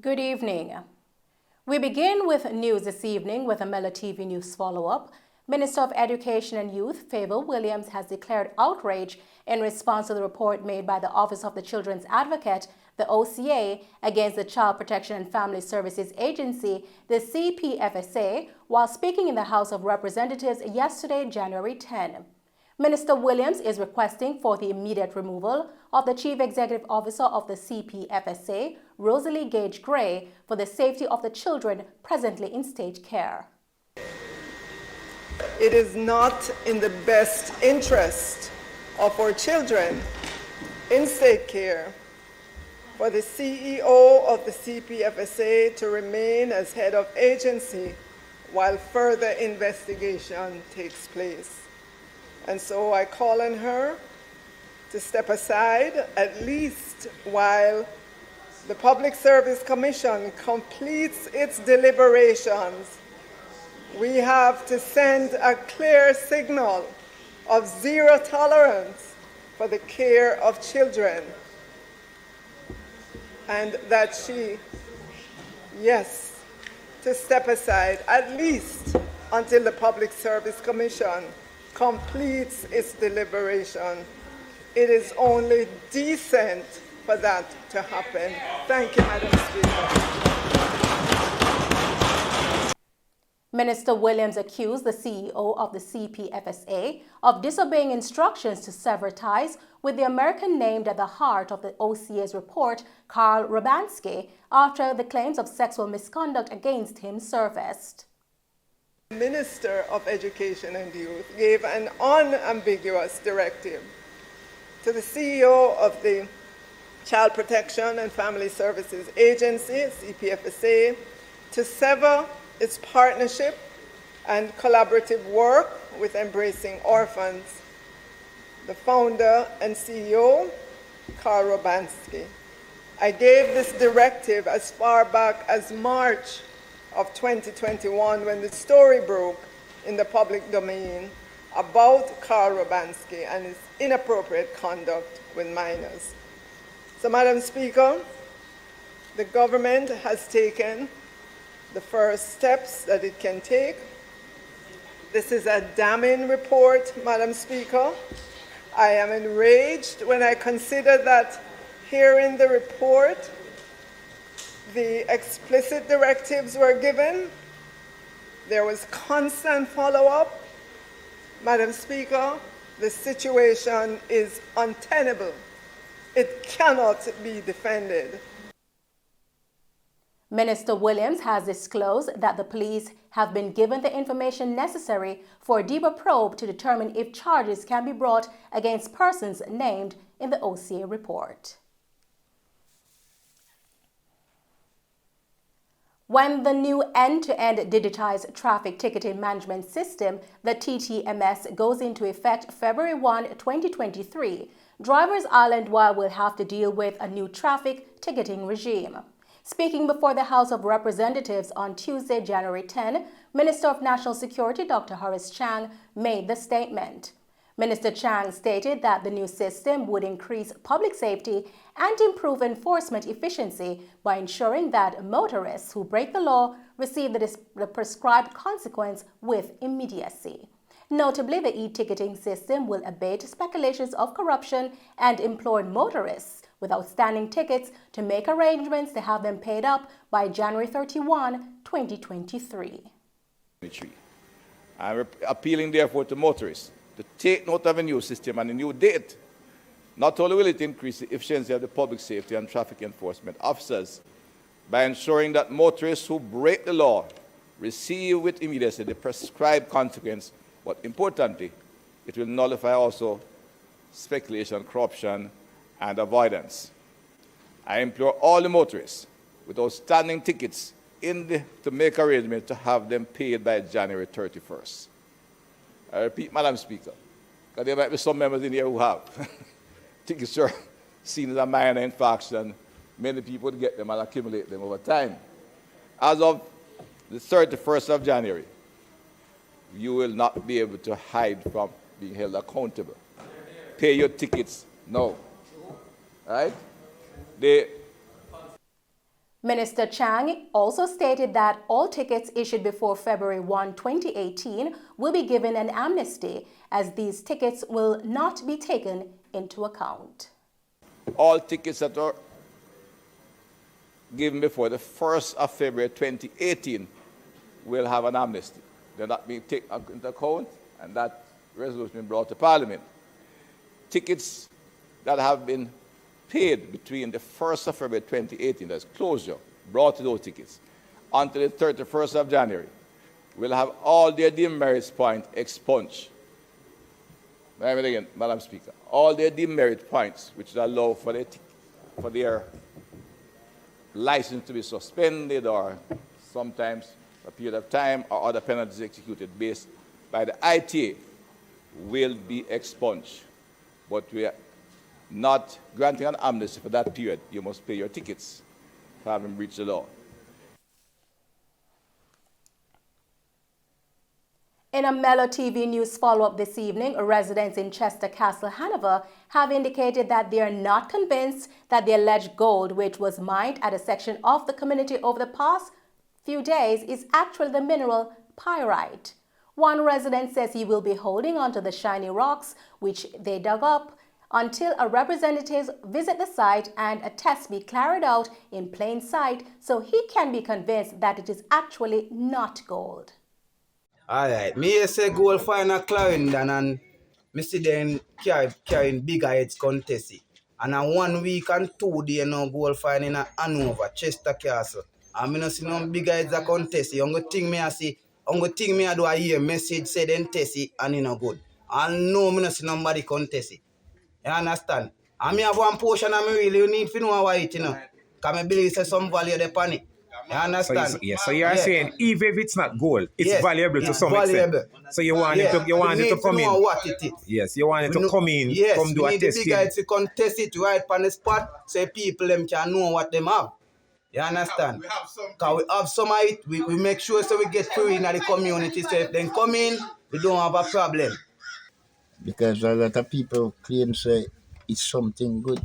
Good evening. We begin with news this evening with a Mello TV News follow-up. Minister of Education and Youth, Favor Williams, has declared outrage in response to the report made by the Office of the Children's Advocate, the OCA, against the Child Protection and Family Services Agency, the CPFSA, while speaking in the House of Representatives yesterday, January 10. Minister Williams is requesting for the immediate removal of the Chief Executive Officer of the CPFSA, Rosalie Gage Gray, for the safety of the children presently in state care. It is not in the best interest of our children in state care for the CEO of the CPFSA to remain as head of agency while further investigation takes place. And so I call on her to step aside, at least while the Public Service Commission completes its deliberations. We have to send a clear signal of zero tolerance for the care of children. And that she, yes, to step aside, at least until the Public Service Commission completes its deliberation. It is only decent for that to happen. Thank you, Madam Speaker. Minister Williams accused the CEO of the CPFSA of disobeying instructions to sever ties with the American named at the heart of the OCA's report, Karl Robansky, after the claims of sexual misconduct against him surfaced. The Minister of Education and Youth gave an unambiguous directive to the CEO of the Child Protection and Family Services Agency, CPFSA, to sever its partnership and collaborative work with Embracing Orphans. The founder and CEO, Karl Robansky. I gave this directive as far back as March of 2021 when the story broke in the public domain about Karl Robansky and his inappropriate conduct with minors. So, Madam Speaker, the government has taken the first steps that it can take. This is a damning report, Madam Speaker. I am enraged when I consider that here in the report, the explicit directives were given. There was constant follow-up. Madam Speaker, the situation is untenable. It cannot be defended. Minister Williams has disclosed that the police have been given the information necessary for a deeper probe to determine if charges can be brought against persons named in the OCA report. When the new end-to-end digitized traffic ticketing management system, the TTMS, goes into effect February 1, 2023, drivers island-wide will have to deal with a new traffic ticketing regime. Speaking before the House of Representatives on Tuesday, January 10, Minister of National Security Dr. Horace Chang made the statement. Minister Chang stated that the new system would increase public safety and improve enforcement efficiency by ensuring that motorists who break the law receive the prescribed consequence with immediacy. Notably, the e-ticketing system will abate speculations of corruption and employ motorists with outstanding tickets to make arrangements to have them paid up by January 31, 2023. I'm appealing, therefore, to motorists to take note of a new system and a new date. Not only will it increase the efficiency of the public safety and traffic enforcement officers by ensuring that motorists who break the law receive with immediacy the prescribed consequence, but importantly, it will nullify also speculation, corruption, and avoidance. I implore all the motorists with outstanding tickets to make arrangements to have them paid by January 31st. I repeat, Madam Speaker, because there might be some members in here who have tickets are seen as a minor infraction. Many people get them and accumulate them over time. As of the 31st of January, you will not be able to hide from being held accountable. Pay your tickets now. Right? Minister Chang also stated that all tickets issued before February 1, 2018 will be given an amnesty, as these tickets will not be taken into account. All tickets that are given before the 1st of February 2018 will have an amnesty. They're not being taken into account, and that resolution been brought to Parliament. Tickets that have been paid between the 1st of February 2018, that's closure, brought to those tickets, until the 31st of January, will have all their demerits points expunged. Again, Madam Speaker, all their demerit points, which allow for their license to be suspended or sometimes a period of time or other penalties executed based by the ITA, will be expunged. But we are not granting an amnesty for that period. You must pay your tickets for having breached the law. In a Mello TV News follow-up this evening, residents in Chester Castle, Hanover, have indicated that they are not convinced that the alleged gold, which was mined at a section of the community over the past few days, is actually the mineral pyrite. One resident says he will be holding onto the shiny rocks, which they dug up, until a representative visit the site and a test be carried out in plain sight, so he can be convinced that it is actually not gold. Alright, me say gold find a Clarendon and me see them carrying bigger heads contest. And a 1 week and 2 days now gold find in a Hanover, Chester Castle. And me no see no bigger heads a contest. Only thing me a see, only thing me a do a hear message say them test it and it no good. And no me no see nobody contest it. You understand? And me have one portion and me really need to know what it, you know. Because I believe say some value upon it. You understand? So you are saying even if it's not gold, it's valuable to some extent. So you want it to come in. What it is. Yes, you want it to come in, come do a testing. Yes, we need the big guys to contest it right on the spot so people them can know what them have. You understand? Because we have some of it, we make sure so we get through in the community. So if they come in, we don't have a problem. Because a lot of people claim say it's something good.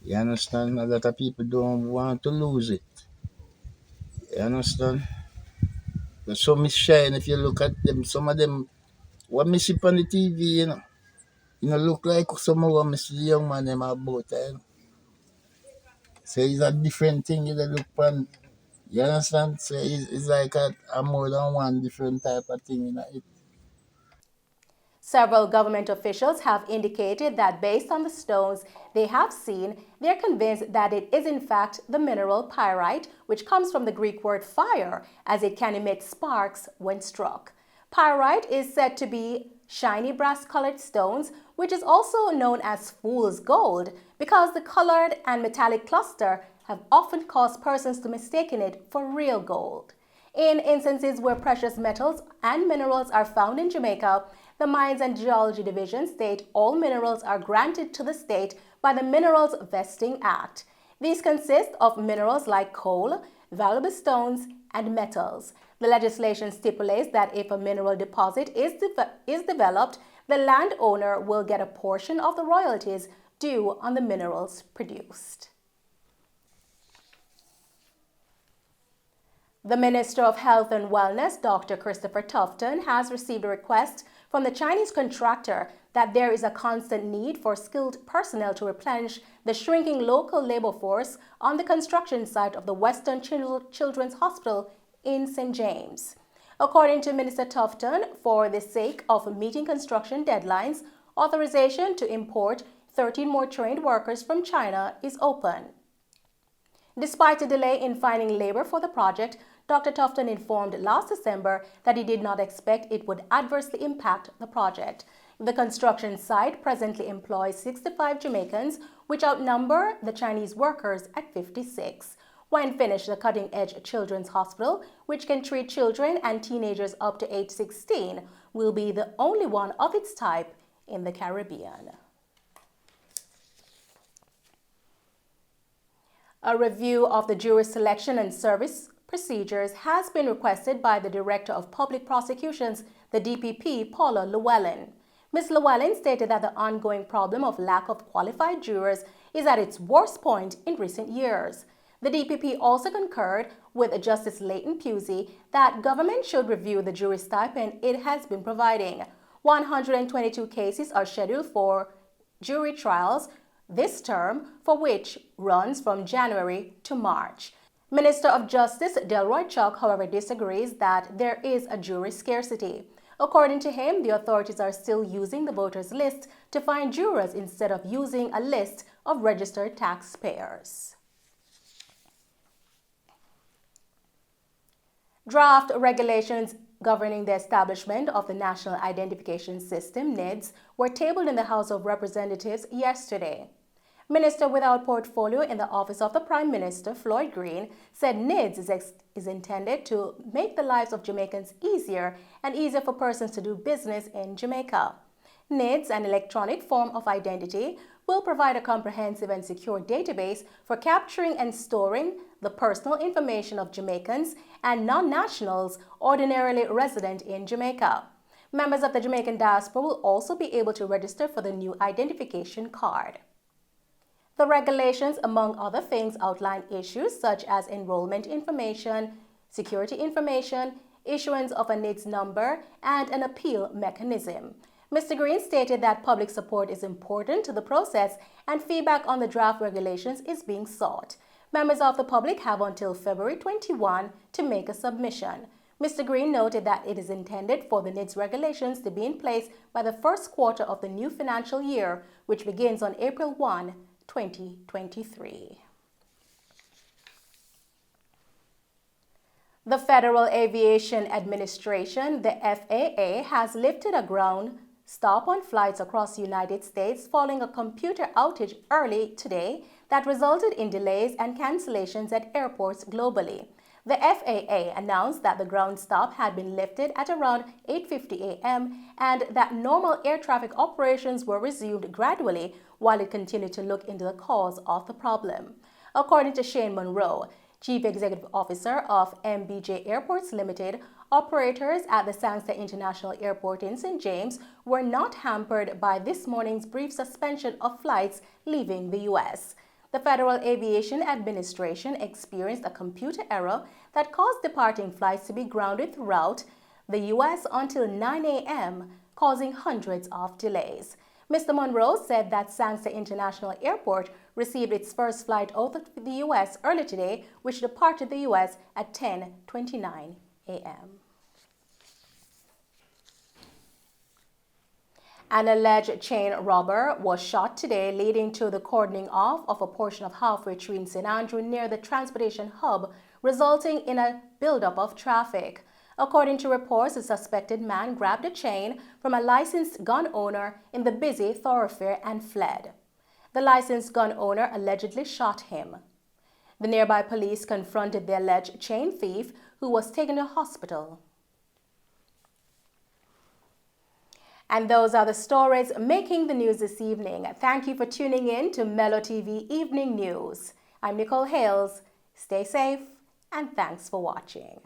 You understand? A lot of people don't want to lose it. You understand? But some is shine if you look at them. Some of them, what me see on the TV, you know, look like some of what me see the young man them about. So it's a different thing you look on. You understand? So it's like a more than one different type of thing in it. Several government officials have indicated that based on the stones they have seen, they are convinced that it is in fact the mineral pyrite, which comes from the Greek word fire, as it can emit sparks when struck. Pyrite is said to be shiny brass-colored stones, which is also known as fool's gold, because the colored and metallic cluster have often caused persons to mistake it for real gold. In instances where precious metals and minerals are found in Jamaica, the Mines and Geology Division state all minerals are granted to the state by the Minerals Vesting Act. These consist of minerals like coal, valuable stones, and metals. The legislation stipulates that if a mineral deposit is developed, the landowner will get a portion of the royalties due on the minerals produced. The Minister of Health and Wellness, Dr. Christopher Tufton, has received a request from the Chinese contractor that there is a constant need for skilled personnel to replenish the shrinking local labor force on the construction site of the Western Children's Hospital in St. James. According to Minister Tufton, for the sake of meeting construction deadlines, authorization to import 13 more trained workers from China is open. Despite a delay in finding labor for the project, Dr. Tufton informed last December that he did not expect it would adversely impact the project. The construction site presently employs 65 Jamaicans, which outnumber the Chinese workers at 56. When finished, the cutting-edge children's hospital, which can treat children and teenagers up to age 16, will be the only one of its type in the Caribbean. A review of the jury selection and service procedures has been requested by the Director of Public Prosecutions, the DPP, Paula Llewellyn. Ms. Llewellyn stated that the ongoing problem of lack of qualified jurors is at its worst point in recent years. The DPP also concurred with Justice Leighton Pusey that government should review the jury stipend it has been providing. 122 cases are scheduled for jury trials this term, for which runs from January to March. Minister of Justice Delroy Chuck, however, disagrees that there is a jury scarcity. According to him, the authorities are still using the voters' list to find jurors instead of using a list of registered taxpayers. Draft regulations governing the establishment of the National Identification System, NIDS, were tabled in the House of Representatives yesterday. Minister without portfolio in the Office of the Prime Minister, Floyd Green, said NIDS is intended to make the lives of Jamaicans easier and easier for persons to do business in Jamaica. NIDS, an electronic form of identity, will provide a comprehensive and secure database for capturing and storing the personal information of Jamaicans and non-nationals ordinarily resident in Jamaica. Members of the Jamaican diaspora will also be able to register for the new identification card. The regulations, among other things, outline issues such as enrollment information, security information, issuance of a NIDS number, and an appeal mechanism. Mr. Green stated that public support is important to the process and feedback on the draft regulations is being sought. Members of the public have until February 21 to make a submission. Mr. Green noted that it is intended for the NIDS regulations to be in place by the first quarter of the new financial year, which begins on April 1, 2023. The Federal Aviation Administration, the FAA, has lifted a ground stop on flights across the United States following a computer outage early today that resulted in delays and cancellations at airports globally. The FAA announced that the ground stop had been lifted at around 8:50 a.m. and that normal air traffic operations were resumed gradually while it continued to look into the cause of the problem. According to Shane Monroe, Chief Executive Officer of MBJ Airports Limited, operators at the Sangster International Airport in St. James were not hampered by this morning's brief suspension of flights leaving the U.S. The Federal Aviation Administration experienced a computer error that caused departing flights to be grounded throughout the U.S. until 9 a.m., causing hundreds of delays. Mr. Monroe said that Sangster International Airport received its first flight out of the U.S. early today, which departed the U.S. at 10:29 a.m. An alleged chain robber was shot today, leading to the cordoning off of a portion of Halfway Tree in St. Andrew near the transportation hub, resulting in a buildup of traffic. According to reports, the suspected man grabbed a chain from a licensed gun owner in the busy thoroughfare and fled. The licensed gun owner allegedly shot him. The nearby police confronted the alleged chain thief, who was taken to hospital. And those are the stories making the news this evening. Thank you for tuning in to Mello TV Evening News. I'm Nicole Hales. Stay safe and thanks for watching.